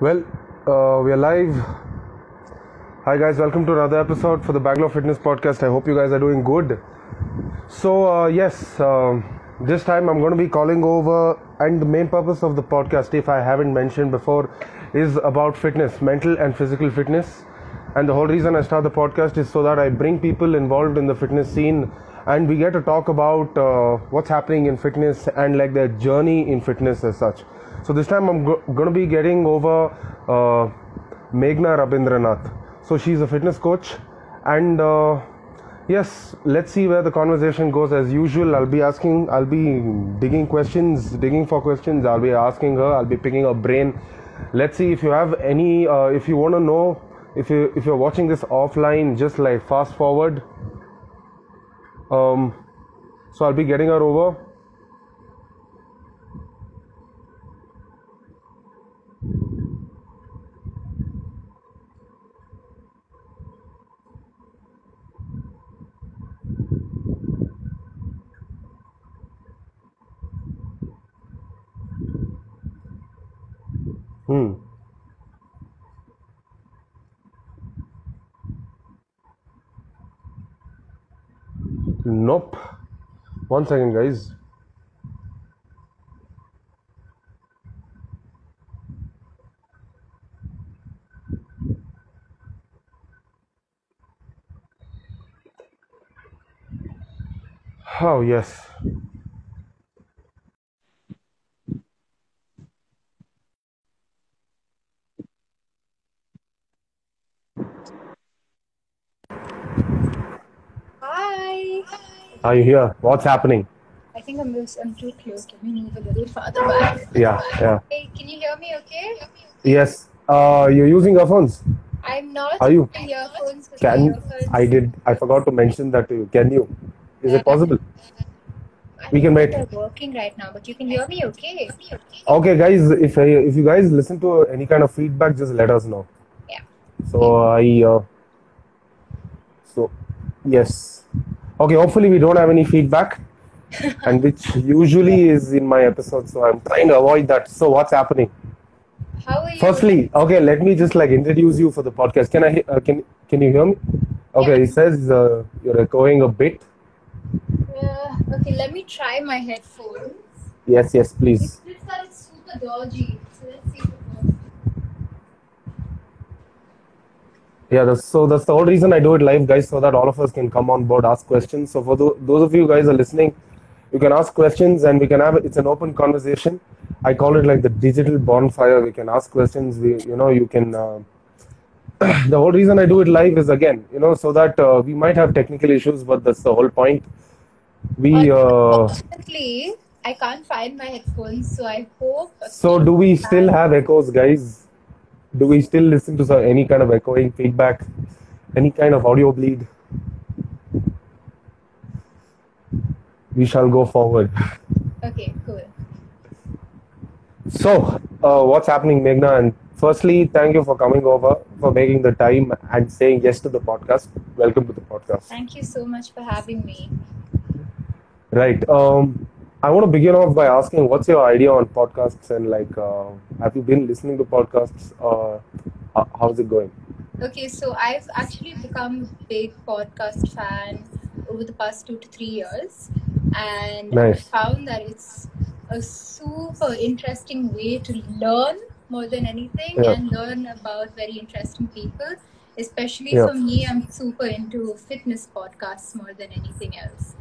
Well, we are live. Hi guys, welcome to another episode for the Bangalore Fitness Podcast. I hope you guys are doing good. So this time I'm going to be calling over, and the main purpose of the podcast, if I haven't mentioned before, is about fitness, mental and physical fitness. And the whole reason I start the podcast is so that I bring people involved in the fitness scene, and we get to talk about what's happening in fitness and like their journey in fitness as such. So this time I'm going to be getting over Meghna Rabindranath. So she's a fitness coach, and yes, let's see where the conversation goes. As usual, I'll be digging for questions. I'll be asking her, I'll be picking her brain. Let's see if you have any, if you want to know, if you're watching this offline, just like fast forward. So I'll be getting her over. Nope. One second, guys. Oh, yes. Hi. Are you here? What's happening? I think I'm too close. Let me move a little farther back. Yeah. Hey, can you hear me okay? Yes. You're using earphones? I'm not Are you? using earphones because my earphones... I forgot to mention that to you. Can you? Is it Uh, possible? I We can think wait. they're working right now, but you can hear me okay? Okay, guys, if you guys listen to any kind of feedback, just let us know. Yeah. So yes. Okay, hopefully we don't have any feedback, and which usually is in my episode, so I'm trying to avoid that. So what's happening? How are you? Firstly, okay, let me just like introduce you for the podcast. Can you hear me? Okay, Yeah. it says you're echoing a bit. Okay, let me try my headphones. Yes, please. It's that it's super dodgy. So let's see if it works. Yeah, that's the whole reason I do it live, guys, so that all of us can come on board, ask questions. So for those of you guys who are listening, you can ask questions, and we can have it's an open conversation. I call it like the digital bonfire. We can ask questions. You can. The whole reason I do it live is again, so that we might have technical issues, but that's the whole point. Unfortunately, I can't find my headphones, so I hope... So do we still have echoes, guys? Do we still listen to any kind of echoing feedback, any kind of audio bleed? We shall go forward. Okay, cool. So, what's happening, Meghna? And firstly, thank you for coming over, for making the time and saying yes to the podcast. Welcome to the podcast. Thank you so much for having me. Right. I want to begin off by asking, what's your idea on podcasts, and like, have you been listening to podcasts? How's it going? Okay, so I've actually become a big podcast fan over the past 2 to 3 years, and Nice. I found that it's a super interesting way to learn more than anything Yeah. and learn about very interesting people. Especially Yeah. for me, I'm super into fitness podcasts more than anything else.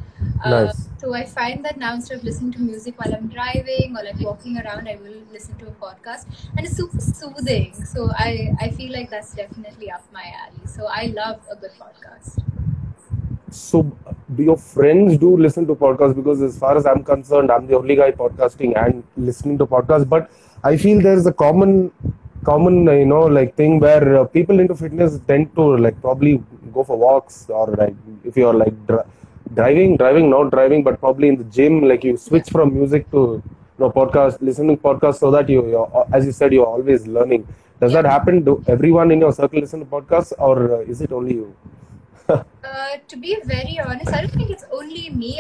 Nice. So I find that now, instead of listening to music while I'm driving or like walking around, I will listen to a podcast, and it's super soothing. So I feel like that's definitely up my alley. So I love a good podcast. So, do your friends do listen to podcasts? Because as far as I'm concerned, I'm the only guy podcasting and listening to podcasts. But I feel there is a common like thing where people into fitness tend to like probably go for walks, or like if you're like driving, not driving, but probably in the gym, like you switch from music to podcast, listening podcasts, so that you're, as you said, you're always learning. Does that happen? Do everyone in your circle listen to podcasts, or is it only you? To be very honest, I don't think it's only me.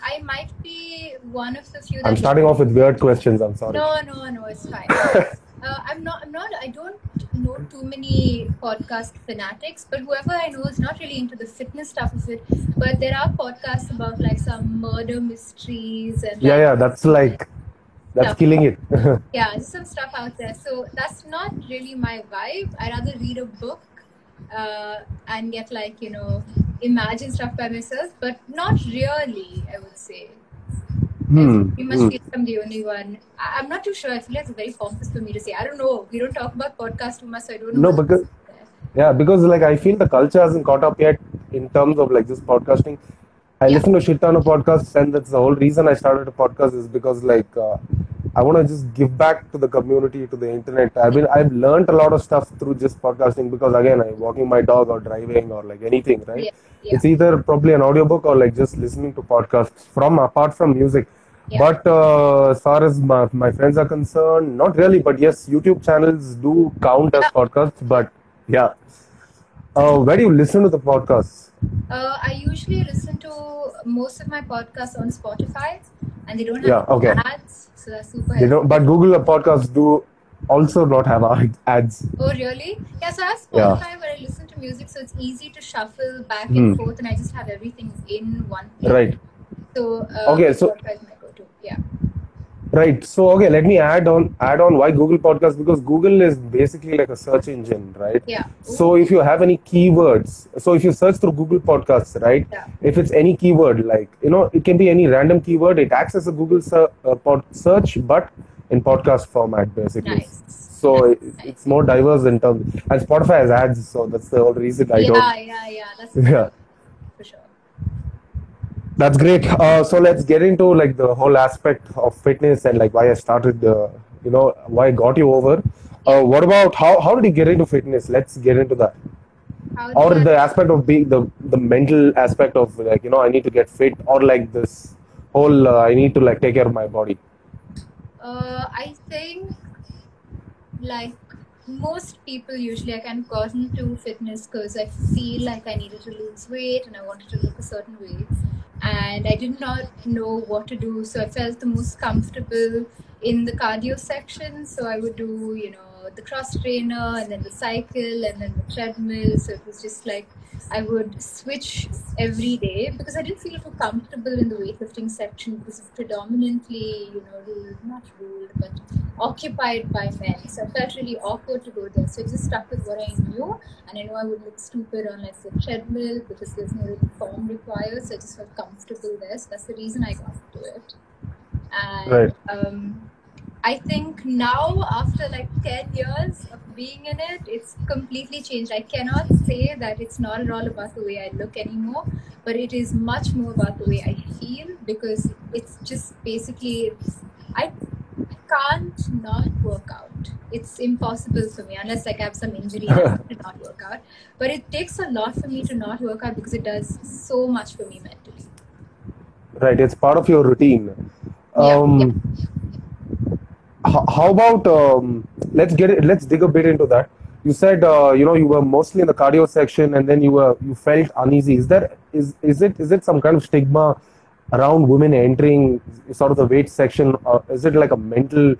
I might be one of the few that... I'm starting off with weird questions. I'm sorry. No, it's fine. I don't know too many podcast fanatics, but whoever I know is not really into the fitness stuff of it. But there are podcasts about like some murder mysteries and Yeah, like yeah, that's stuff. killing it. Yeah, just some stuff out there. So that's not really my vibe. I rather read a book and get like, imagine stuff by myself, but not really, I would say. You must feel I'm the only one. I'm not too sure. I feel like it's very pompous for me to say. I don't know. We don't talk about podcasts too much, so I don't know. No, what's because there. yeah, because like I feel the culture hasn't caught up yet in terms of like this podcasting. I listen to shit ton of podcasts, and that's the whole reason I started a podcast is because like I want to just give back to the community, to the internet. I've learned a lot of stuff through just podcasting because again, I'm walking my dog or driving or like anything, right? Yeah. It's either probably an audiobook or like just listening to podcasts from apart from music. Yeah. But as far as my friends are concerned, not really. But yes, YouTube channels do count as podcasts. But yeah, where do you listen to the podcasts? I usually listen to most of my podcasts on Spotify, and they don't have Yeah, okay. ads, so that's super They helpful. don't, but Google podcasts do also not have ads. Oh, really? Yeah, so I have Yeah. Spotify where I listen to music, so it's easy to shuffle back and forth, and I just have everything in one place. Right. So, Okay, so Spotify is my go-to. Yeah. right. So okay, let me add on why Google Podcasts, because Google is basically like a search engine, right? Yeah. So if you have any keywords, so if you search through Google Podcasts, right? Yeah. If it's any keyword, like it can be any random keyword, it acts as a Google search, but in podcast format, basically. Nice. So it's more diverse in terms, and Spotify has ads, so that's the whole reason I don't. Yeah. That's Yeah. for sure. That's great. So let's get into like the whole aspect of fitness and like why I started, why I got you over. What about how did you get into fitness? Let's get into that. Or the aspect of being the mental aspect of like, I need to get fit, or like this whole I need to like take care of my body. I think like most people usually I kind of got into fitness because I feel like I needed to lose weight and I wanted to look a certain way, and I did not know what to do, so I felt the most comfortable in the cardio section. So I would do the cross trainer and then the cycle and then the treadmill. So it was just like I would switch every day because I didn't feel too comfortable in the weightlifting section because it's predominantly not ruled but occupied by men. So I felt really awkward to go there. So I just stuck with what I knew, and I know I would look stupid on like the treadmill because there's no really form required. So I just felt comfortable there. So that's the reason I got into it. And Right. I think now after like 10 years of being in it, it's completely changed. I cannot say that it's not at all about the way I look anymore, but it is much more about the way I feel, because it's just basically I can't not work out. It's impossible for me unless like I have some injury and I have to not work out. But it takes a lot for me to not work out because it does so much for me mentally. Right. It's part of your routine. Yeah. How about let's dig a bit into that. You said you were mostly in the cardio section, and then you felt uneasy. Is it some kind of stigma around women entering sort of the weight section, or is it like a mental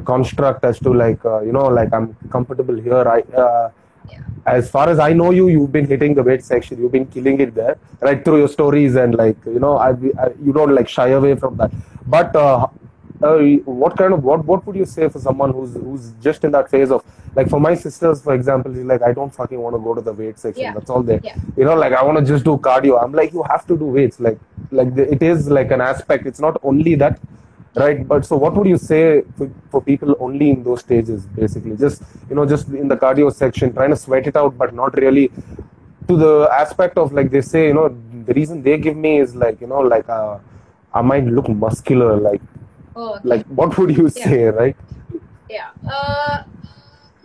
construct as to like like I'm comfortable here? As far as I know you've been hitting the weight section, you've been killing it there, right, through your stories, and like you don't like shy away from that. But what would you say for someone who's just in that phase of, like, for my sisters, for example, like, I don't fucking want to go to the weight section. Yeah. That's all they, Yeah. like, I want to just do cardio. I'm like, you have to do weights. It is like an aspect. It's not only that, right? But so what would you say for people only in those stages, basically, just in the cardio section, trying to sweat it out, but not really to the aspect of, like, they say, the reason they give me is like, I might look muscular, like, Oh, okay. like, what would you say, right? Yeah.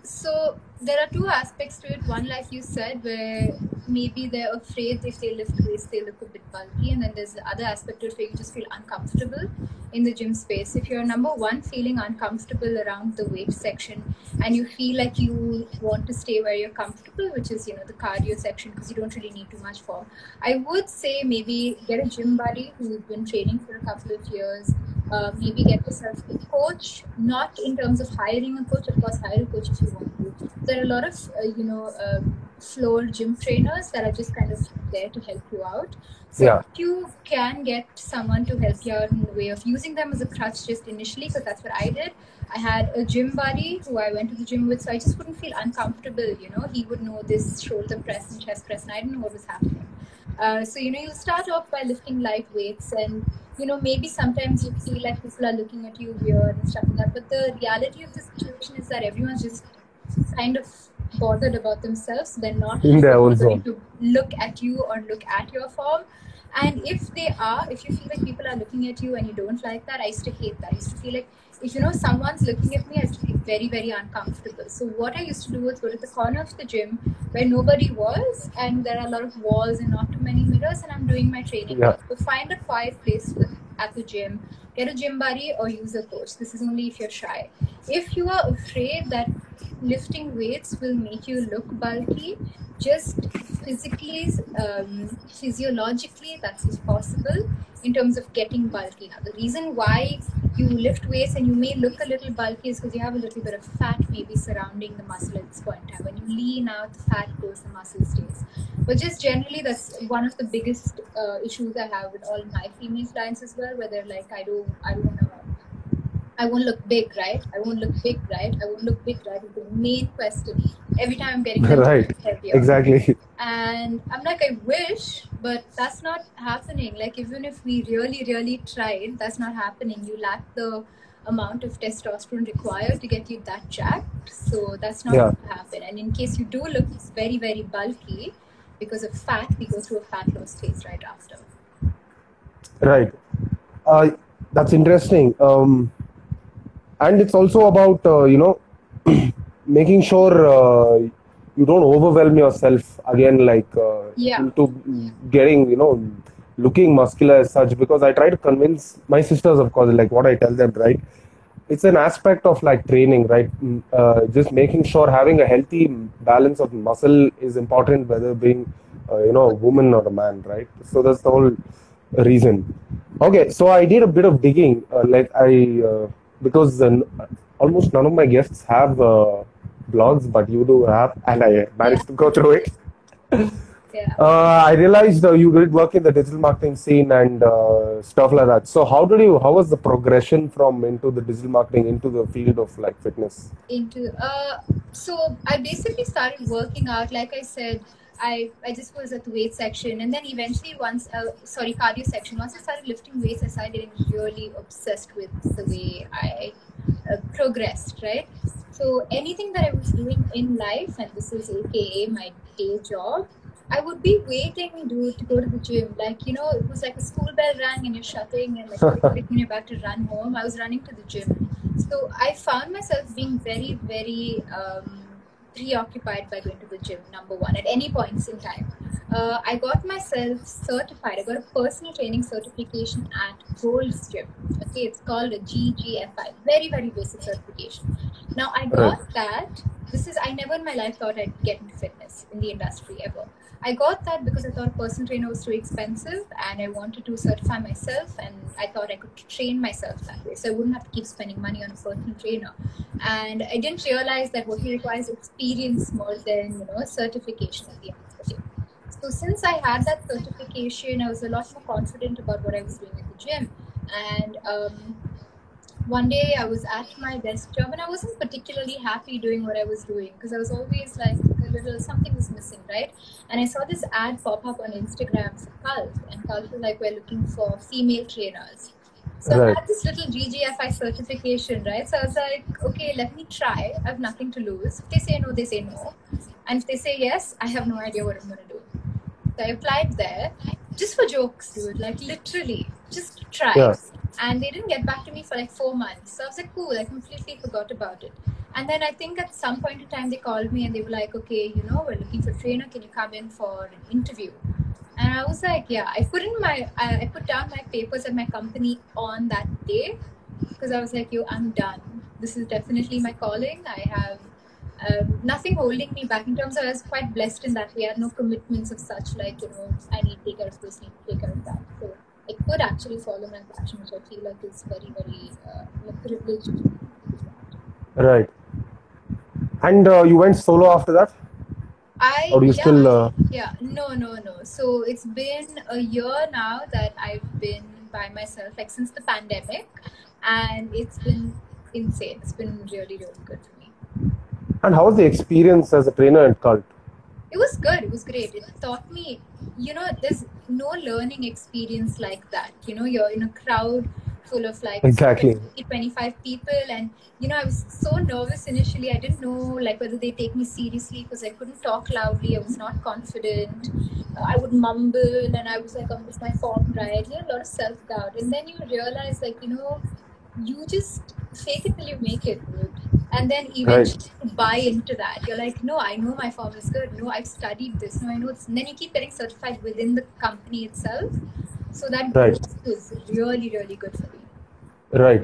So there are two aspects to it. One, like you said, where maybe they're afraid if they lift weights, they look a bit bulky. And then there's the other aspect to it where you just feel uncomfortable in the gym space. If you're number one feeling uncomfortable around the weight section and you feel like you want to stay where you're comfortable, which is, the cardio section, because you don't really need too much form, I would say maybe get a gym buddy who's been training for a couple of years maybe get yourself a coach, not in terms of hiring a coach, of course, hire a coach if you want to. There are a lot of, floor gym trainers that are just kind of there to help you out. So Yeah. if you can get someone to help you out in the way of using them as a crutch just initially, because that's what I did. I had a gym buddy who I went to the gym with, so I just wouldn't feel uncomfortable, he would know this shoulder press and chest press, and I didn't know what was happening. So, you start off by lifting light weights, and, maybe sometimes you feel like people are looking at you weird and stuff like that. But the reality of the situation is that everyone's just kind of bothered about themselves. They're not In their own going zone. to look at you or look at your form. And if you feel like people are looking at you and you don't like that, I used to hate that. I used to feel like if someone's looking at me, I used to feel very, very uncomfortable. So what I used to do was go to the corner of the gym where nobody was, and there are a lot of walls and not too many mirrors, and I'm doing my training. Yeah. So find a quiet place at the gym, get a gym buddy or use a coach. This is only if you're shy. If you are afraid that lifting weights will make you look bulky, just physically, physiologically, that's possible in terms of getting bulky. Now, the reason why you lift weights and you may look a little bulky is because you have a little bit of fat maybe surrounding the muscle at this point in time. When you lean out, the fat goes, the muscle stays. But just generally, that's one of the biggest issues I have with all my female clients as well, where they're like, I won't look big, right? I won't look big, right? I won't look big, right? Is the main question. Every time I'm getting them Right. heavier. Exactly. And I'm like, I wish, but that's not happening. Like, even if we really, really tried, that's not happening. You lack the amount of testosterone required to get you that jacked. So that's not going to happen. And in case you do look very, very bulky because of fat, we go through a fat loss phase right after. Right. That's interesting. And it's also about, making sure you don't overwhelm yourself again, like into getting, looking muscular as such. Because I try to convince my sisters, of course, like what I tell them, right? It's an aspect of like training, right? Just making sure having a healthy balance of muscle is important, whether being, a woman or a man, right? So that's the whole reason. Okay, so I did a bit of digging, because almost none of my guests have blogs, but you do have, and I managed to go through it. I realized you did work in the digital marketing scene and stuff like that. So how was the progression from into the digital marketing into the field of like fitness? So I basically started working out, like I said. I just was at the weight section, and then eventually cardio section. Once I started lifting weights, I started getting really obsessed with the way I progressed, right? So anything that I was doing in life, and this is AKA my day job, I would be waiting to go to the gym. Like, it was like a school bell rang and you're shutting, and like when you're about to run home, I was running to the gym. So I found myself being very, very preoccupied by going to the gym, number one, at any points in time. I got myself certified. I got a personal training certification at Gold's Gym. Okay, it's called a GGFI. Very, very basic certification. Now, I got that. I never in my life thought I'd get into fitness in the industry ever. I got that because I thought a personal trainer was too expensive, and I wanted to certify myself, and I thought I could train myself that way, so I wouldn't have to keep spending money on a personal trainer. And I didn't realize that what requires experience more than a certification at the end of the day. So since I had that certification, I was a lot more confident about what I was doing at the gym. And one day I was at my desk job, and I wasn't particularly happy doing what I was doing because I was always like something was missing, right? And I saw this ad pop up on Instagram for Cult, and Cult was like, we're looking for female trainers. So I had this little GGFI certification, right? So I was like, okay, let me try. I have nothing to lose. If they say no, they say no. And if they say yes, I have no idea what I'm going to do. So I applied there just for jokes, dude. Like literally, just try. Yeah. And they didn't get back to me for like 4 months. So I was like, cool, I completely forgot about it. And then I think at some point in time, they called me and they were like, okay, we're looking for a trainer. Can you come in for an interview? And I was like, yeah. I put down my papers at my company on that day because I was like, I'm done. This is definitely my calling. I have nothing holding me back in terms of I was quite blessed in that we had no commitments of such like, I need to take care of this, need to take care of that. So I could actually follow my passion, which I feel like is very, very privileged. Right. And you went solo after that? Or do you still? No. So it's been a year now that I've been by myself, like since the pandemic, and it's been insane. It's been really, really good for me. And how was the experience as a trainer at Cult? It was good. It was great. It taught me, there's no learning experience like that. You're in a crowd full of like Exactly. 20, 25 people, and I was so nervous initially. I didn't know like whether they take me seriously because I couldn't talk loudly. I was not confident. I would mumble, and I was like, "Oh, is my form right?" A lot of self-doubt, and then you realize like you just fake it till you make it, dude. And then eventually buy into that. You're like, no, I know my form is good. No, I've studied this. No, I know this. And then you keep getting certified within the company itself. So that growth is really, really good for me. Right.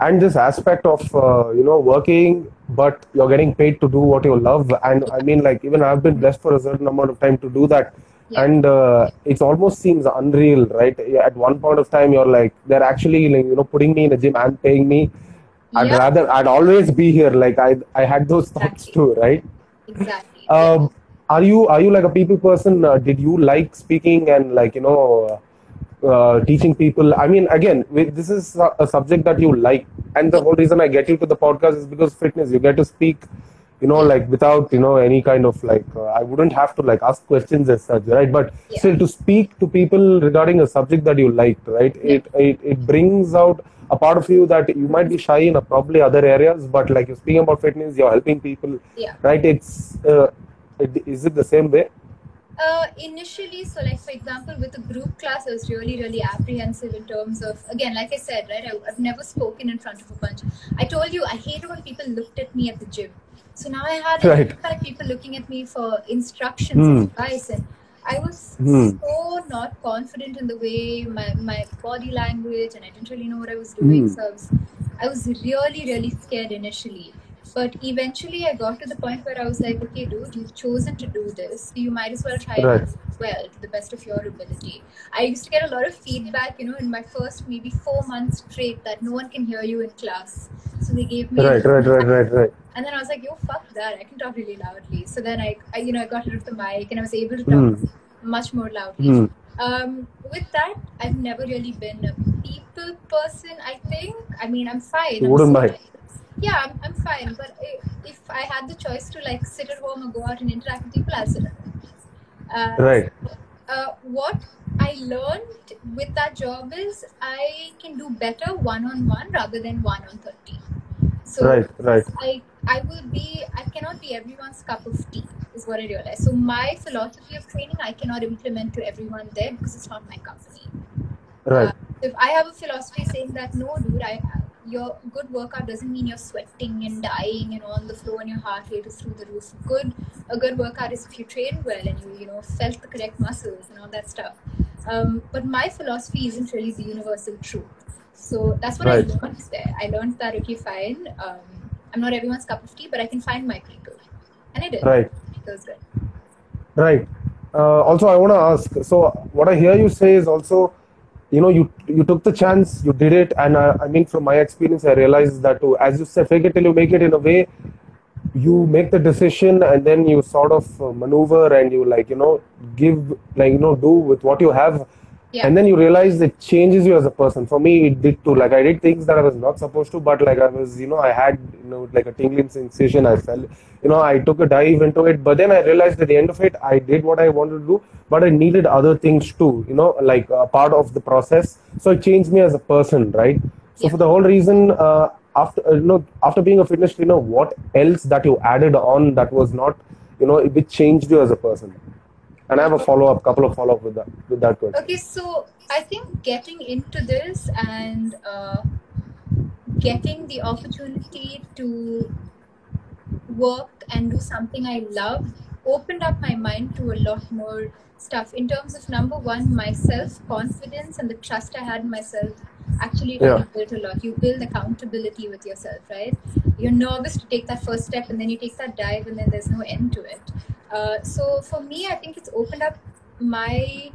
And this aspect of, working, but you're getting paid to do what you love. And I mean, like, even I've been blessed for a certain amount of time to do that. Yeah. And it almost seems unreal, right? At one point of time, you're like, they're actually, like, putting me in a gym and paying me. I'd always be here. Like I had those thoughts too, right? Exactly. Are you like a people person? Did you like speaking and like, teaching people? I mean, again, this is a subject that you like. And the whole reason I get you to the podcast is because fitness, you get to speak, like without, any kind of like, I wouldn't have to like ask questions as such, right? But still to speak to people regarding a subject that you liked, right? It brings out a part of you that you might be shy in probably other areas, but like you're speaking about fitness, you're helping people, right? Is it the same way? Initially, so like for example, with a group class, I was really, really apprehensive in terms of, again, like I said, right, I've never spoken in front of a bunch. I told you, I hated when people looked at me at the gym. So now I had like people looking at me for instructions and advice, and I was so not confident in the way my body language, and I didn't really know what I was doing. So I was really, really scared initially. But eventually I got to the point where I was like, okay, dude, you've chosen to do this. You might as well try it well to the best of your ability. I used to get a lot of feedback, in my first maybe 4 months straight that no one can hear you in class. So they gave me... Right. And then I was like, yo, fuck that. I can talk really loudly. So then I got rid of the mic and I was able to talk much more loudly. With that, I've never really been a people person, I think. I mean, I'm fine. Yeah, I'm fine. But if I had the choice to like sit at home or go out and interact with people, I'll sit at home. What I learned with that job is I can do better one-on-one rather than 1-on-30. So I cannot be everyone's cup of tea, is what I realized. So my philosophy of training, I cannot implement to everyone there because it's not my company. If I have a philosophy saying that, no, dude, your good workout doesn't mean you're sweating and dying and on the floor and your heart rate is through the roof. A good workout is if you train well and you felt the correct muscles and all that stuff. But my philosophy isn't really the universal truth. So that's what I learned there. I learned that, okay, fine, I'm not everyone's cup of tea, but I can find my people. And I did. It was good. Right. Also, I want to ask, so what I hear you say is also, you took the chance, you did it, and I mean, from my experience, I realized that too. As you said, fake it till you make it. In a way, you make the decision, and then you sort of maneuver, and you give, do with what you have, and then you realize it changes you as a person. For me, it did too. Like I did things that I was not supposed to, but like I was, I had, like a tingling sensation. I felt, I took a dive into it, but then I realized at the end of it, I did what I wanted to do, but I needed other things too, like a part of the process. So it changed me as a person, right? So for the whole reason, after being a fitness trainer, what else that you added on that was not, which changed you as a person? And I have a couple of follow-up with that question. Okay, so I think getting into this and getting the opportunity to work and do something I love opened up my mind to a lot more stuff in terms of, number one, my self-confidence and the trust I had in myself actually really built a lot. You build accountability with yourself, right? You're nervous to take that first step and then you take that dive and then there's no end to it. So for me, I think it's opened up my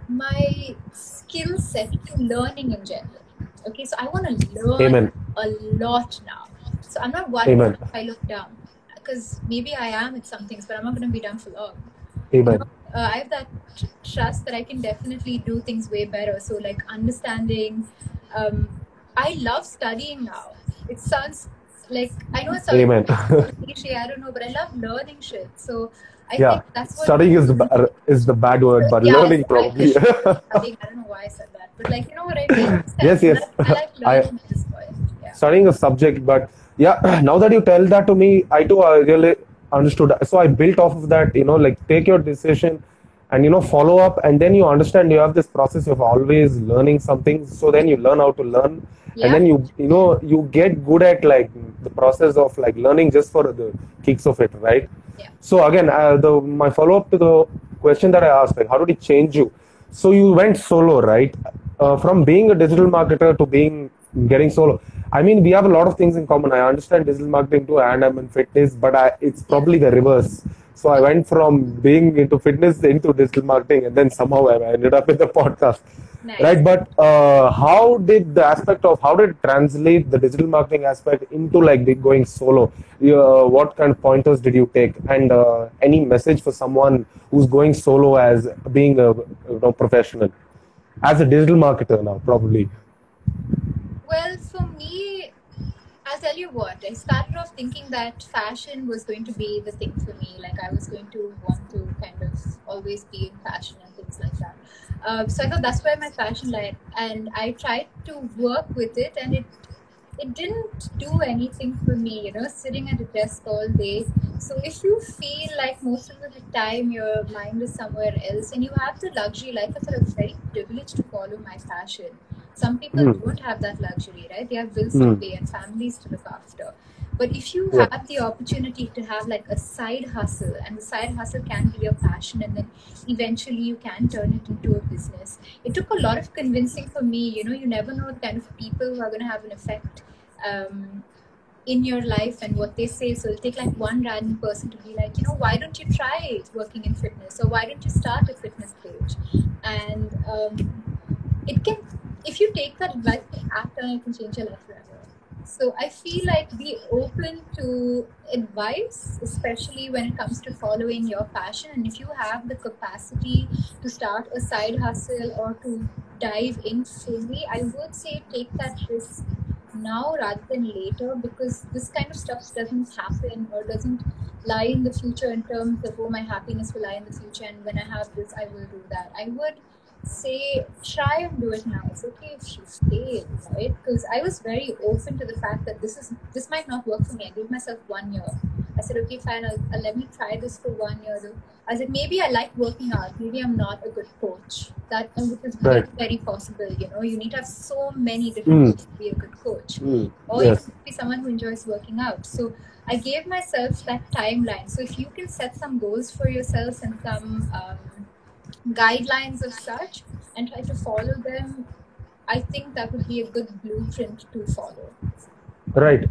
my skill set to learning in general. Okay, so I want to learn Amen. a lot now. So I'm not worried Amen. if I look dumb, because maybe I am at some things, but I'm not going to be dumb for long. Amen. I have that trust that I can definitely do things way better. So like understanding, I love studying now. It sounds like, I know it sounds Amen. cliche, I don't know, but I love learning shit. So I Yeah. think that's what Studying is the bad word, but yeah, learning probably. studying, I don't know why I said that, but like, you know what I mean? Yes, yes. I like learning at this point. Yeah. Studying a subject, but yeah, now that you tell that to me, I too really understood. So I built off of that, like take your decision and follow up, and then you understand you have this process of always learning something. So then you learn how to learn, and then you get good at like the process of like learning just for the kicks of it, right? Yeah. So again, my follow up to the question that I asked, like how did it change you? So you went solo, right? From being a digital marketer to getting solo. I mean, we have a lot of things in common. I understand digital marketing too, and I'm in fitness, but it's probably the reverse. So I went from being into fitness into digital marketing, and then somehow I ended up with the podcast. Nice. Right, but how did it translate the digital marketing aspect into like going solo? What kind of pointers did you take, and any message for someone who's going solo as being a professional, as a digital marketer now, probably? Well, for me, I'll tell you what, I started off thinking that fashion was going to be the thing for me. Like I was going to want to kind of always be in fashion and things like that. So I thought that's where my passion lied, and I tried to work with it, and it didn't do anything for me, sitting at a desk all day. So if you feel like most of the time your mind is somewhere else and you have the luxury, like I said, I was very privileged to follow my passion. Some people don't have that luxury, right? They have bills to pay and families to look after. But if you have the opportunity to have like a side hustle, and the side hustle can be your passion, and then eventually you can turn it into a business. It took a lot of convincing for me. You never know the kind of people who are going to have an effect in your life and what they say. So it'll take like one random person to be like, why don't you try working in fitness, or why don't you start a fitness page? And it can, if you take that advice and act on it, can change your life forever. So I feel like be open to advice, especially when it comes to following your passion. And if you have the capacity to start a side hustle or to dive in fully, I would say take that risk now rather than later, because this kind of stuff doesn't happen or doesn't lie in the future in terms of, oh, my happiness will lie in the future, and when I have this, I will do that. I would say try and do it now. It's okay if you fail, right? Because I was very open to the fact that this might not work for me. I gave myself 1 year. I said, okay, fine, I'll let me try this for 1 year. I said, maybe I like working out. Maybe I'm not a good coach. That which is very possible. You need to have so many different things to be a good coach. Or you can be someone who enjoys working out. So I gave myself that timeline. So if you can set some goals for yourself and some guidelines of such and try to follow them, I think that would be a good blueprint to follow. Right.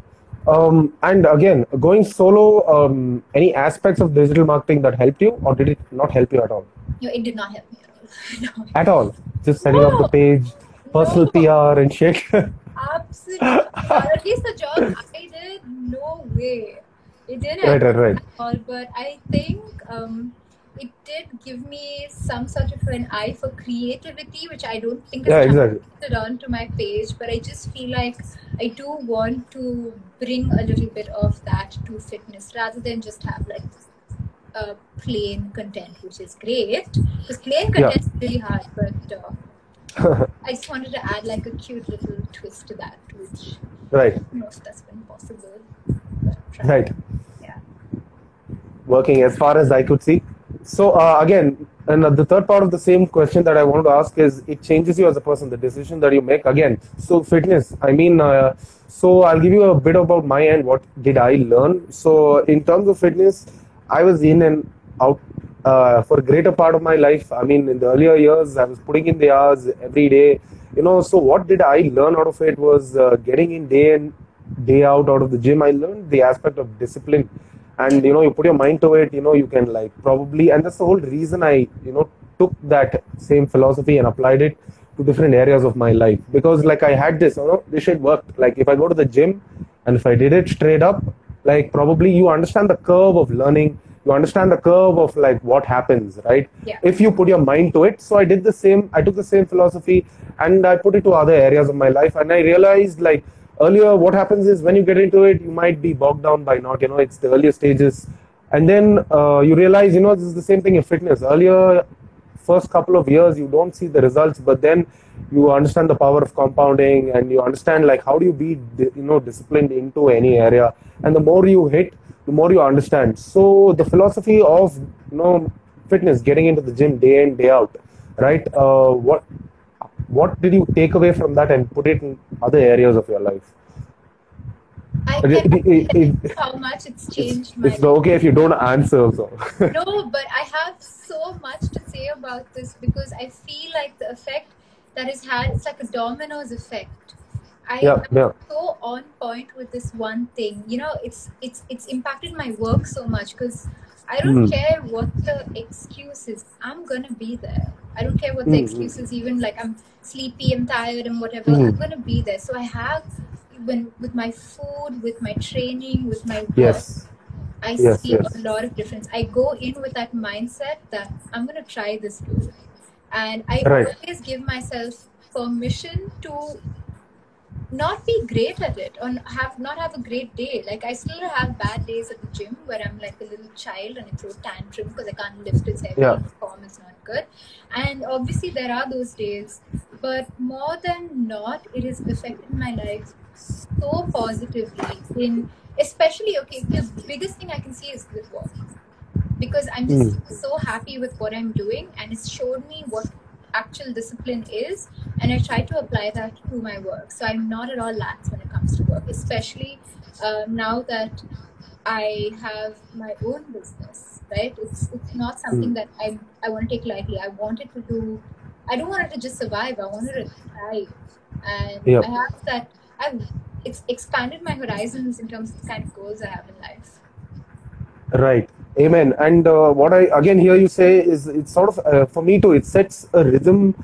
And again, going solo, any aspects of digital marketing that helped you, or did it not help you at all? No, it did not help me at all. No. At all? Just setting up the page, personal PR and shit? Absolutely. At least the job I did, no way. It didn't help Right. at all, but I think it did give me some sort of an eye for creativity, which I don't think is translated onto my page, but I just feel like I do want to bring a little bit of that to fitness rather than just have like plain content, which is great, because plain content is really hard, but I just wanted to add like a cute little twist to that, which I don't know if that's been possible. Right. Yeah. Working as far as I could see. So again, and the third part of the same question that I wanted to ask is, it changes you as a person, the decision that you make. Again, so fitness, I mean, so I'll give you a bit about my end. What did I learn? So in terms of fitness, I was in and out for a greater part of my life. I mean, in the earlier years, I was putting in the hours every day. So what did I learn out of it was getting in day in, day out of the gym. I learned the aspect of discipline. And you put your mind to it, you can like probably, and that's the whole reason I took that same philosophy and applied it to different areas of my life. Because like I had this, this shit worked. Like if I go to the gym and if I did it straight up, like probably you understand the curve of learning, you understand the curve of like what happens, right? Yeah. If you put your mind to it. So I did the same, I took the same philosophy and I put it to other areas of my life. And I realized like earlier what happens is when you get into it, you might be bogged down by not, it's the earlier stages. And then you realize, this is the same thing in fitness. Earlier, first couple of years, you don't see the results, but then you understand the power of compounding and you understand like how do you be, disciplined into any area. And the more you hit, the more you understand. So the philosophy of, fitness, getting into the gym day in, day out, right? What did you take away from that and put it in other areas of your life? I can't tell how much it's changed my It's okay if you don't answer. So. No, but I have so much to say about this because I feel like the effect that it's had, it's like a dominoes effect. I am so on point with this one thing. It's impacted my work so much because I don't care what the excuse is. I'm gonna be there. I don't care what the excuse is, even like I'm sleepy, I'm tired, and whatever. I'm gonna be there. So I have, with my food, with my training, with my work, I see a lot of difference. I go in with that mindset that I'm gonna try this too, and I always give myself permission to not be great at it or not have a great day. Like I still have bad days at the gym where I'm like a little child and I throw tantrum because I can't lift as heavy, the form is not good. And obviously there are those days, but more than not, it has affected my life so positively especially, the biggest thing I can see is with work. Because I'm just so happy with what I'm doing and it's showed me what actual discipline is, and I try to apply that to my work. So I'm not at all lax when it comes to work, especially now that I have my own business, right? It's not something that I want to take lightly. I want it to do, I don't want it to just survive, I want it to thrive. And I have that, it's expanded my horizons in terms of the kind of goals I have in life. Right. Amen. And what I again hear you say is it's sort of, for me too, it sets a rhythm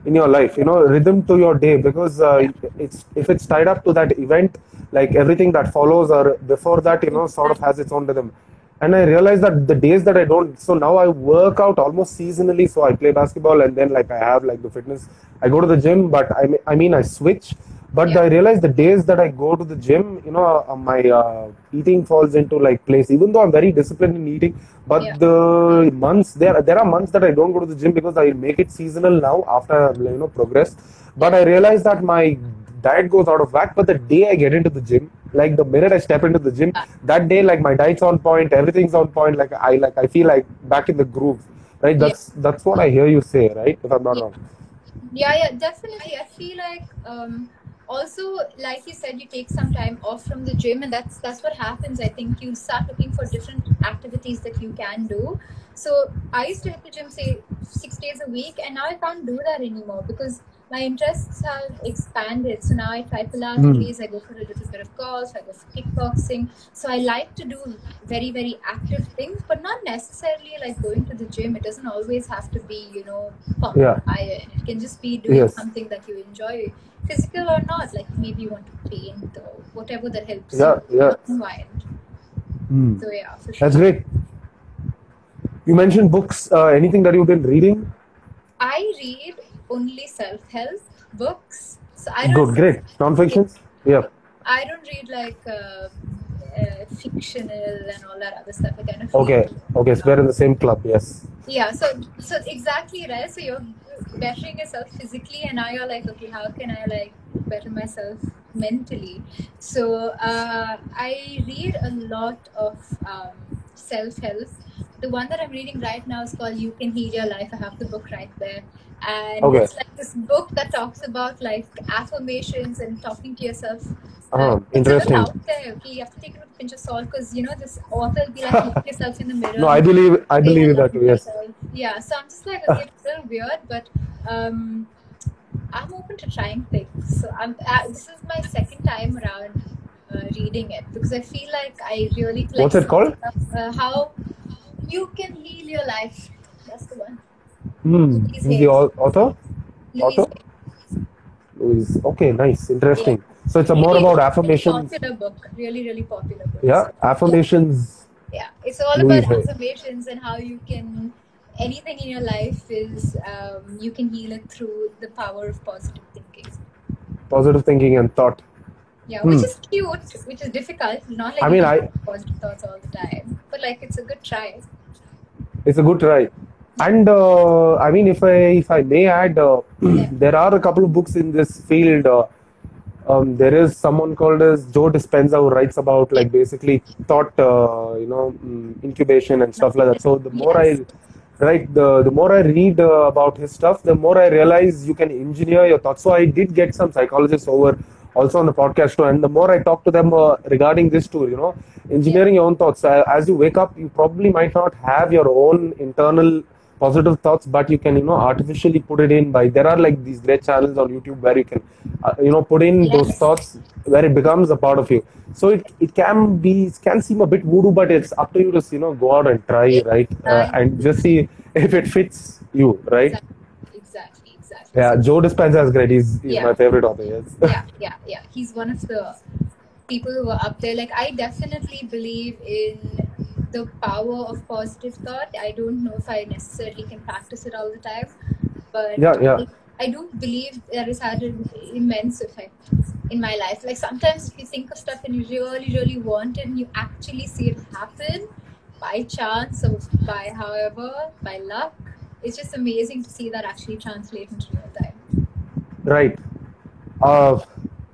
in your life, rhythm to your day, because if it's tied up to that event, like everything that follows or before that, sort of has its own rhythm. And I realized that the days that I don't, so now I work out almost seasonally. So I play basketball and then like I have like the fitness, I go to the gym, but I switch. But I realize the days that I go to the gym, my eating falls into like place, even though I'm very disciplined in eating. But the months, there are months that I don't go to the gym because I make it seasonal now after, progress. But I realize that my diet goes out of whack. But the day I get into the gym, like the minute I step into the gym, that day, like my diet's on point, everything's on point. I feel like back in the groove, right? That's what I hear you say, right? If I'm not wrong. Yeah, definitely. I feel like, also, like you said, you take some time off from the gym, and that's what happens. I think you start looking for different activities that you can do. So I used to hit the gym, say 6 days a week, and now I can't do that anymore because my interests have expanded. So now I try Pilates, I go for a little bit of golf, I go for kickboxing. So I like to do very, very active things, but not necessarily like going to the gym. It doesn't always have to be, pumping iron. It can just be doing something that you enjoy, physical or not. Like maybe you want to paint or whatever that helps you unwind. So yeah, for sure. That's great. You mentioned books. Anything that you've been reading? I read only self-help books. So I don't. Good, great. Non-fictions? Yeah. I don't read like fictional and all that other stuff. I kind of okay, so we're in the same club. Yes. Yeah. So exactly, right. So you're bettering yourself physically, and now you're like, okay, how can I like better myself mentally? So I read a lot of self-help. The one that I'm reading right now is called You Can Heal Your Life. I have the book right there. And it's like this book that talks about like affirmations and talking to yourself. Interesting. It's out there, okay? You have to take it with a pinch of salt because, this author will be like, look at yourself in the mirror. No, I believe in that too, yes. Yeah, so I'm just like, okay, it's a little weird, but I'm open to trying things. So this is my second time around reading it because I feel like I really... What's it called? How You Can Heal Your Life. That's the one. Louise Who's the Hayes. author? Louise Author? Louise. Okay, nice, Hayes. interesting. So it's a more Really, about really affirmations. popular book. Really, really popular book. Yeah, affirmations. Yeah, it's all about Louise Hay. affirmations and how you can anything in your life is you can heal it through the power of positive thinking. Positive thinking and thought. Yeah, which is cute, which is difficult. Not like I you mean, can have positive thoughts all the time, but like it's a good try. it's a good try. And I mean, if I may add, there are a couple of books in this field. There is someone called as Joe Dispenza who writes about like basically thought, incubation and stuff like that. So the more Yes. the more I read about his stuff, the more I realize you can engineer your thoughts. So I did get some psychologists over also on the podcast too, and the more I talk to them regarding this too, engineering your own thoughts. As you wake up, you probably might not have your own internal positive thoughts, but you can artificially put it in by there are like these great channels on YouTube where you can put in those Yes. thoughts where it becomes a part of you. So it can seem a bit voodoo, but it's up to you to go out and try, right? And just see if it fits you, right? Exactly. Yeah, Joe Dispenza is great. He's my favorite author. Yes. Yeah. He's one of the people who are up there. Like I definitely believe in the power of positive thought. I don't know if I necessarily can practice it all the time, but Yeah. I do believe that it's had an immense effect in my life. Like sometimes if you think of stuff and you really, really want it and you actually see it happen by chance or by luck, it's just amazing to see that actually translate into real time. Right.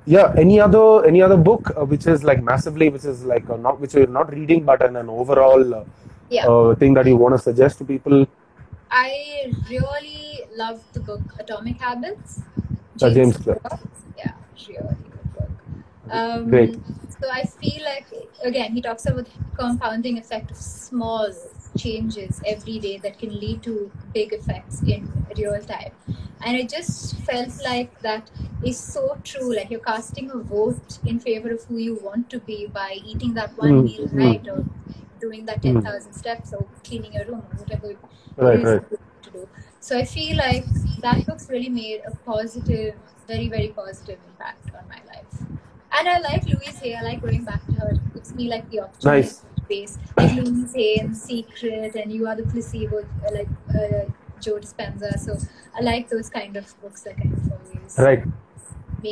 Yeah. Any other book which is like massively, which is like not which you're not reading, but an overall thing that you want to suggest to people? I really love the book Atomic Habits. James Clear. Yeah, really good book. Great. So I feel like again he talks about the compounding effect of small changes every day that can lead to big effects in real time. And I just felt like that is so true. Like you're casting a vote in favor of who you want to be by eating that one meal right, or doing that 10,000 steps, or cleaning your room, or whatever Right. to do. So I feel like that book's really made a positive, very, very positive impact on my life. And I like Louise Hay. I like going back to her. It gives me like the opportunity to space. Like Louise Hay and Secret and You Are the Placebo, like Joe Dispenza. So I like those kind of books that kind of always. Right.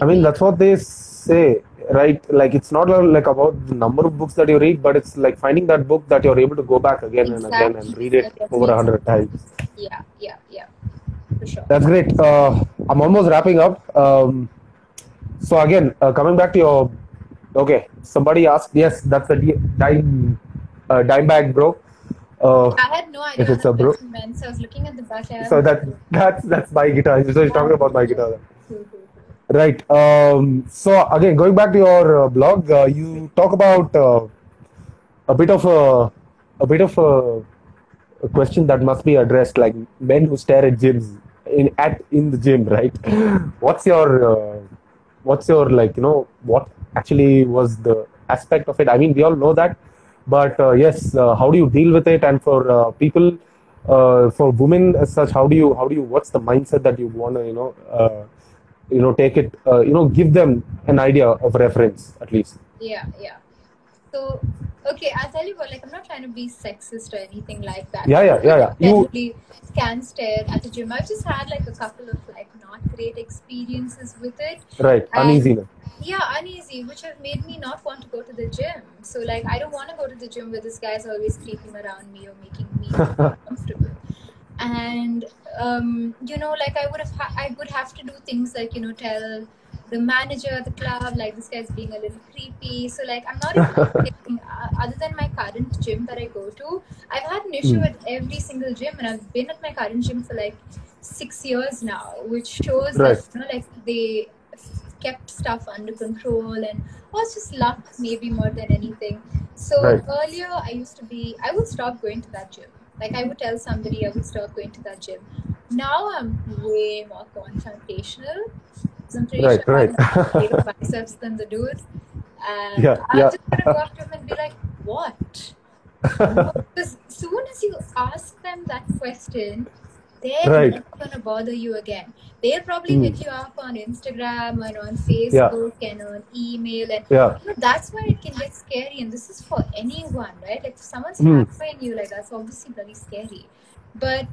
I mean, that's what they say, right? Like it's not like about the number of books that you read, but it's like finding that book that you're able to go back again and again and read it over 100 times. Yeah. For sure. That's great. I'm almost wrapping up. So again, coming back to your, okay, somebody asked, yes, that's a dime bag, bro. I had no idea if it's a bro. Meant, so I was looking at the back. So that's my guitar. So he's talking about my guitar. Right. So again, going back to your blog, you talk about a bit of a question that must be addressed, like men who stare at gyms in the gym, right? What's your like what actually was the aspect of it? I mean, we all know that, but yes, how do you deal with it? And for people, for women as such, how do you what's the mindset that you want to take it, give them an idea of reference at least. Yeah. So, okay, I'll tell you what, like, I'm not trying to be sexist or anything like that. Yeah. Definitely can stare at the gym. I've just had like a couple of like not great experiences with it. Right, uneasiness. Yeah, uneasy, which have made me not want to go to the gym. So, like, I don't want to go to the gym where this guy's always creeping around me or making me uncomfortable. And like I would have to do things like tell the manager at the club like this guy's being a little creepy. So like I'm not even other than my current gym that I go to, I've had an issue with every single gym, and I've been at my current gym for like 6 years now, which shows that like they kept stuff under control, and it's just luck maybe more than anything. So earlier I would stop going to that gym. Like I would tell somebody I would stop going to that gym. Now I'm way more confrontational. I'm pretty sure I have bigger biceps than the dude. And I'm just gonna go up to him and be like, what? Because as soon as you ask them that question, they're Right. never gonna bother you again. They'll probably hit you up on Instagram and on Yeah. Facebook and on email, and Yeah. that's where it can get scary. And this is for anyone, right? Like if someone's Hmm. hammering you, like that's obviously bloody scary. But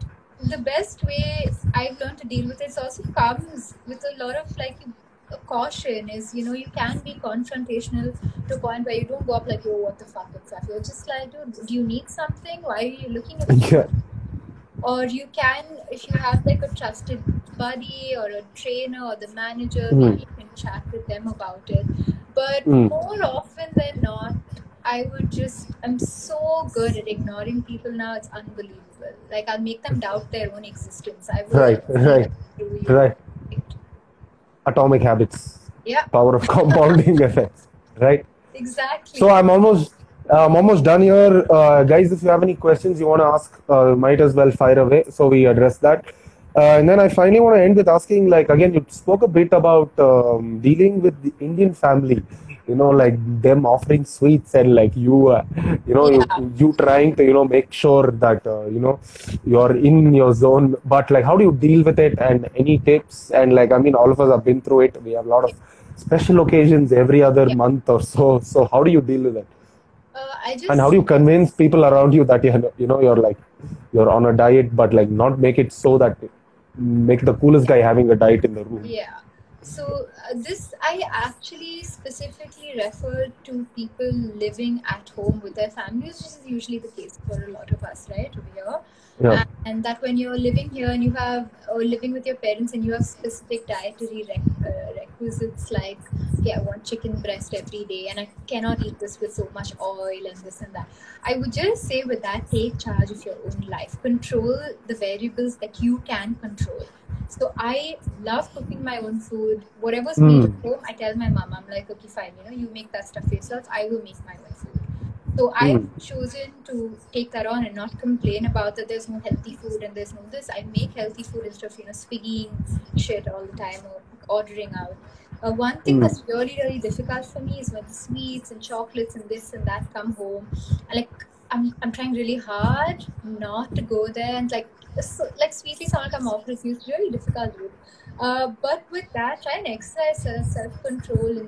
the best way I've learned to deal with it also comes with a lot of like caution. Is you can be confrontational to a point where you don't go up like, oh, what the fuck and stuff. You're just like, dude, do you need something? Why are you looking at me? Yeah. Or you can, if you have like a trusted buddy or a trainer or the manager, Hmm. maybe you can chat with them about it. But Hmm. more often than not, I'm so good at ignoring people now, it's unbelievable. Like I'll make them doubt their own existence. I will Right. Right. do you. Right. Atomic habits. Yeah, Power of compounding effects. Right. exactly. So I'm almost done here, guys. If you have any questions you want to ask, might as well fire away. So we address that, and then I finally want to end with asking, like again, you spoke a bit about dealing with the Indian family. Like them offering sweets and like you trying to make sure that you're in your zone. But like, how do you deal with it? And any tips? And like, I mean, all of us have been through it. We have a lot of special occasions every other month or so. So how do you deal with it? And how do you convince people around you that you're on a diet, but like not make it so that make the coolest guy having a diet in the room? Yeah. So this I actually specifically refer to people living at home with their families, which is usually the case for a lot of us, right, over here. Yeah. And that when you're living here and you have, or living with your parents and you have specific dietary requisites like, okay, I want chicken breast every day and I cannot eat this with so much oil and this and that. I would just say with that, take charge of your own life. Control the variables that you can control. So I love cooking my own food. Whatever's made at home, I tell my mom, I'm like, okay, fine, you make that stuff for yourself. I will make my own food. So I've chosen to take that on and not complain about that there's no healthy food and there's no this. I make healthy food instead of, swiggying shit all the time or ordering out. One thing that's really, really difficult for me is when sweets and chocolates and this and that come home. I'm trying really hard not to go there and like sweetly someone come off with you. It's really difficult, dude. But with that, try and exercise self-control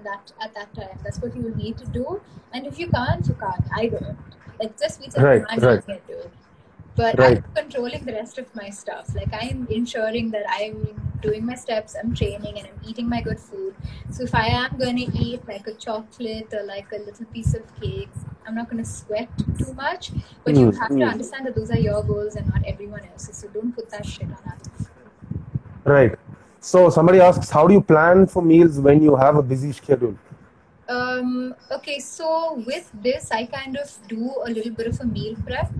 at that time. That's what you will need to do. And if you can't, you can't. I don't. Like just sweets and I'm doing it, dude. But I'm controlling the rest of my stuff. Like I'm ensuring that I'm doing my steps, I'm training, and I'm eating my good food. So if I am gonna eat like a chocolate or like a little piece of cake, I'm not gonna sweat too much. But you have to understand that those are your goals and not everyone else's. So don't put that shit on others. Right. So somebody asks, how do you plan for meals when you have a busy schedule? Okay, so with this, I kind of do a little bit of a meal prep.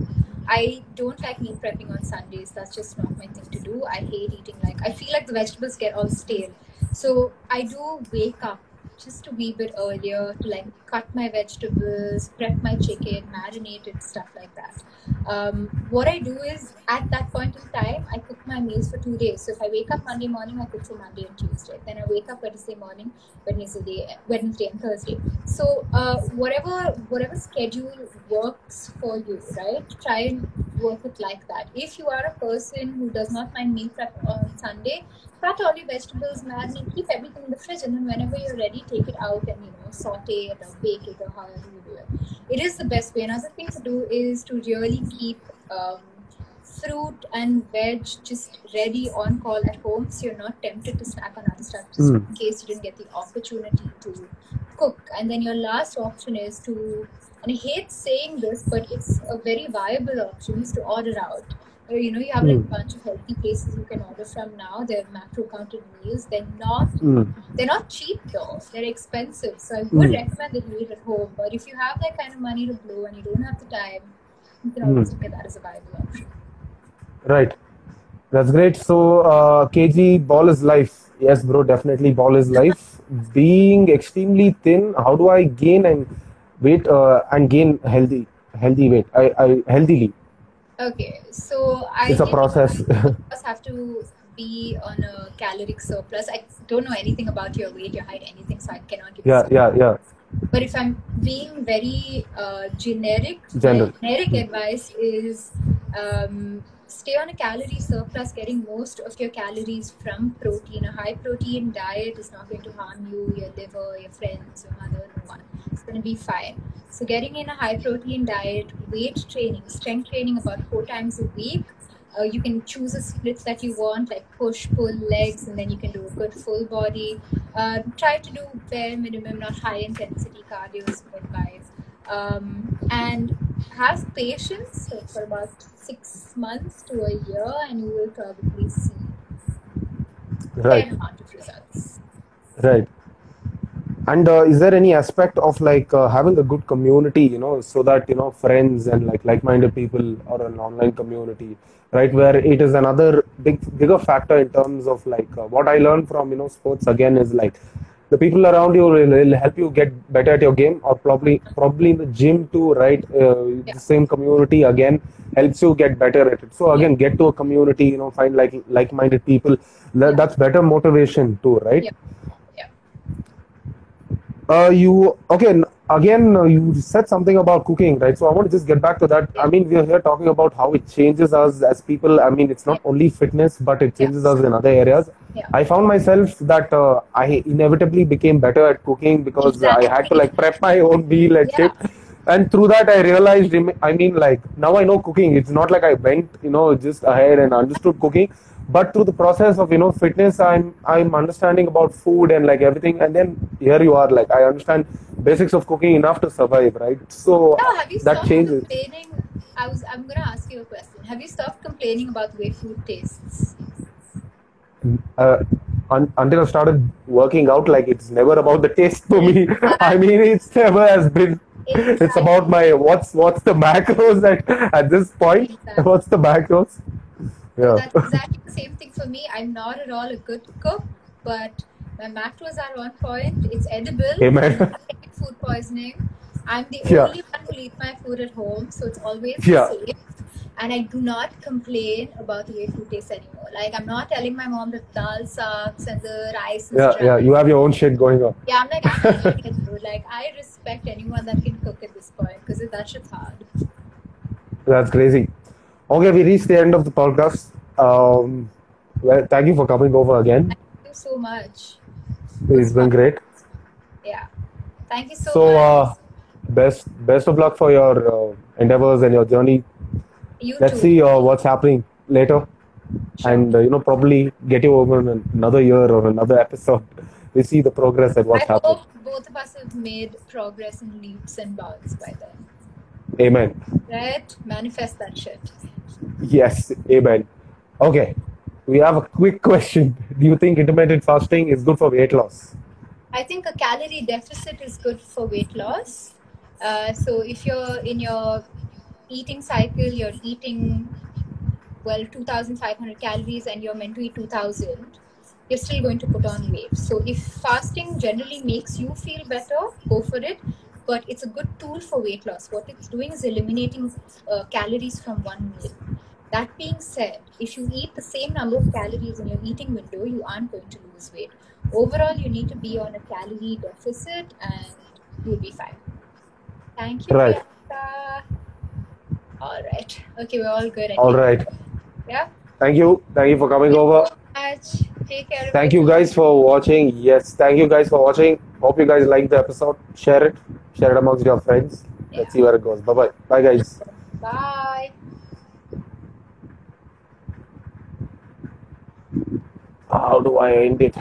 I don't like meal prepping on Sundays. That's just not my thing to do. I hate eating I feel like the vegetables get all stale. So I do wake up just a wee bit earlier to like cut my vegetables, prep my chicken, marinate it, stuff like that. What I do is at that point in time, I cook my meals for 2 days. So if I wake up Monday morning, I cook for Monday and Tuesday. Then I wake up Wednesday morning, Wednesday and Thursday. So whatever schedule works for you, right? Try and work it like that. If you are a person who does not mind meal prep on Sunday, cut all your vegetables, marinate, keep everything in the fridge, and then whenever you're ready, take it out and saute it or bake it or however you do it. It is the best way. Another thing to do is to really keep fruit and veg just ready on call at home, so you're not tempted to snack on other stuff just in case you didn't get the opportunity to cook. And then your last option is to, and I hate saying this, but it's a very viable option, is to order out. You have like a bunch of healthy places you can order from now. They're macro counted meals. They're not cheap though. They're expensive. So I would recommend that you eat at home. But if you have that kind of money to blow and you don't have the time, you can always look at that as a viable option. Right. That's great. So KG, ball is life. Yes, bro, definitely ball is life. Being extremely thin, how do I gain and weight and gain healthy weight? I healthily. Okay, so it's a process. Have to be on a caloric surplus. I don't know anything about your weight, your height, anything, so I cannot give you. Yeah. But if I'm being very generic advice is stay on a calorie surplus, getting most of your calories from protein. A high protein diet is not going to harm you, your liver, your friends, your mother, no one. It's going to be fine. So getting in a high protein diet, weight training, strength training about 4 times a week. You can choose a splits that you want, like push, pull, legs, and then you can do a good full body. Try to do bare minimum, not high intensity cardio, is good advice. And have patience for about 6 months to a year, and you will probably see Right. fair amount of results. Right. And is there any aspect of like having a good community, so that friends and like-minded people or an online community, right? Where it is another bigger factor in terms of like what I learned from sports again is like the people around you will help you get better at your game, or probably in the gym too, right? Yeah. The same community again helps you get better at it. So again, get to a community, find like-minded people. That's better motivation too, right? Yeah. Yeah. You said something about cooking, right? So I want to just get back to that. I mean, we are here talking about how it changes us as people. I mean, it's not only fitness, but it changes us in other areas. Yeah. I found myself that I inevitably became better at cooking because I had to like prep my own meal and shit. And through that, I realized, I mean, like now I know cooking. It's not like I went, just ahead and understood cooking. But through the process of fitness, I'm understanding about food and like everything, and then here you are, like I understand basics of cooking enough to survive, right? So Have you that stopped changes. complaining? I'm gonna ask you a question. Have you stopped complaining about the way food tastes? Until I started working out, like it's never about the taste for me. I mean, it's never has been. It's about my what's the macros at this point. Exactly. What's the macros? Yeah. That's exactly the same thing for me. I'm not at all a good cook, but my macros are on point. It's edible. Amen. I'm not getting food poisoning. I'm the Yeah. only one who eat my food at home, so it's always Yeah. safe. And I do not complain about the way food tastes anymore. Like I'm not telling my mom that dal sucks and the rice is dry. Yeah. You have your own shit going on. Yeah, I'm eating it, dude. Like I respect anyone that can cook at this point because that shit's hard. That's crazy. Okay, we reached the end of the podcast. Well, thank you for coming over again. Thank you so much. It's been great. Yeah. Thank you so much. Best of luck for your endeavors and your journey. Let's too. see what's happening later, and probably get you over in another year or another episode. We see the progress and what's happening. I hope both of us have made progress in leaps and bounds by then. Amen. Right? Manifest that shit. Yes, amen. Okay, we have a quick question. Do you think intermittent fasting is good for weight loss? I think a calorie deficit is good for weight loss. So if you're in your eating cycle, you're eating 2,500 calories and you're meant to eat 2,000, you're still going to put on weight. So if fasting generally makes you feel better, go for it. But it's a good tool for weight loss. What it's doing is eliminating calories from one meal. That being said, if you eat the same number of calories in your eating window, you aren't going to lose weight. Overall, you need to be on a calorie deficit and you'll be fine. Thank you. Right. Priyanka. All right. Okay, we're all good. All right. Yeah. Thank you. Thank you for coming over. Take care. Thank you guys for watching. Yes, thank you guys for watching. Hope you guys liked the episode. Share it amongst your friends. Let's see where it goes. Bye bye guys. Bye. How do I end it?